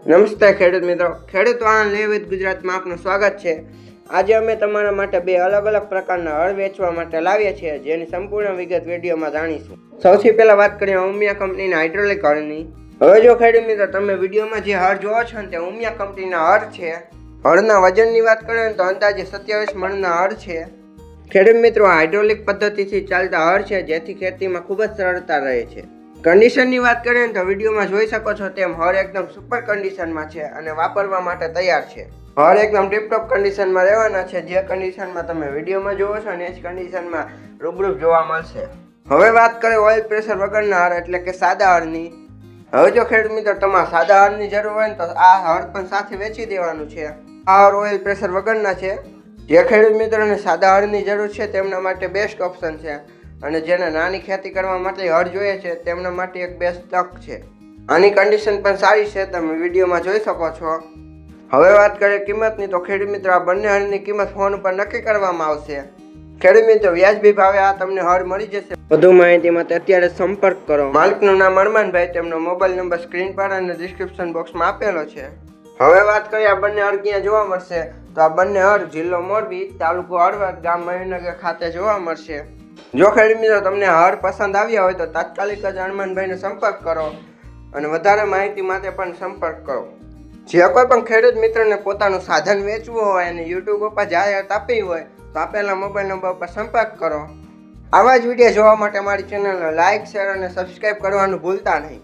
નમસ્તે ખેડૂત મિત્રો, ખેડૂત વાહન લે વિથ ગુજરાતમાં આપનું સ્વાગત છે। આજે અમે તમારા માટે બે અલગ અલગ પ્રકારના હળ વેચવા માટે લાવ્યા છીએ, જેની સંપૂર્ણ વિગત વિડીયોમાં જાણીશું। સૌથી પહેલા વાત કરીએ ઉમિયા કંપનીના હાઇડ્રોલિક હળની। હવે જો ખેડૂત મિત્રો તમે વિડીયોમાં જે હળ જોવો છો ને તે ઉમિયા કંપનીના હળ છે। હળના વજનની વાત કરીએ તો અંદાજે 27 મણના હળ છે। ખેડૂત મિત્રો હાઇડ્રોલિક પદ્ધતિથી ચાલતા હળ છે, જેથી ખેતીમાં ખૂબ જ સરળતા રહે છે। કન્ડિશનની વાત કરીએ તો વિડીયોમાં જોઈ શકો છો તેમ હળ એકદમ સુપર કન્ડિશનમાં છે અને વાપરવા માટે તૈયાર છે। હળ એકદમ ટીપટોપ કન્ડિશનમાં રહેવાના છે, જે કન્ડિશનમાં તમે વિડીયોમાં જોવો છો ને એ જ કન્ડિશનમાં રૂબરૂ જોવા મળશે। હવે વાત કરીએ ઓઇલ પ્રેશર વગરના હળ એટલે કે સાદા હળની। હવે જો ખેડૂત મિત્રો તમારે સાદા હળની જરૂર હોય ને તો આ હળ પણ સાથે વેચી દેવાનું છે। આ હળ ઓઇલ પ્રેશર વગરના છે। જે ખેડૂત મિત્રોને સાદા હળની જરૂર છે તેમના માટે બેસ્ટ ઓપ્શન છે, અને જેને નાની ખેતી કરવા માટે હળ જોઈએ છે તેમના માટે એક બેસ્ટ તક છે। આની કન્ડિશન પણ સારી છે, તમે વિડીયોમાં જોઈ શકો છો। હવે વાત કરીએ કિંમતની તો ખેડૂત મિત્રો આ બંને હળની કિંમત ફોન ઉપર નક્કી કરવામાં આવશે। ખેડૂત મિત્રો વ્યાજબી ભાવે આ તમને હળ મળી જશે। વધુ માહિતી માટે અત્યારે સંપર્ક કરો। માલિકનું નામ અરમાનભાઈ, તેમનો મોબાઈલ નંબર સ્ક્રીન પર અને ડિસ્ક્રિપ્શન બોક્સમાં આપેલો છે। હવે વાત કરીએ આ બંને હળ ક્યાં જોવા મળશે તો આ બંને હળ જિલ્લો મોરબી, તાલુકો હળવદ, ગામ મયુરનગર ખાતે જોવા મળશે। જો ખેડૂત મિત્રો તમને હળ પસંદ આવ્યા હોય તો તાત્કાલિક જ અરમાનભાઈનો સંપર્ક કરો અને વધારે માહિતી માટે પણ સંપર્ક કરો। જે કોઈ પણ ખેડૂત મિત્રને પોતાનું સાધન વેચવું હોય અને યુટ્યુબ ઉપર જાહેરાત આપવી હોય તો આપેલા મોબાઈલ નંબર પર સંપર્ક કરો। આવા જ વિડીયો જોવા માટે અમારી ચેનલને લાઇક, શેર અને સબસ્ક્રાઇબ કરવાનું ભૂલતા નહીં।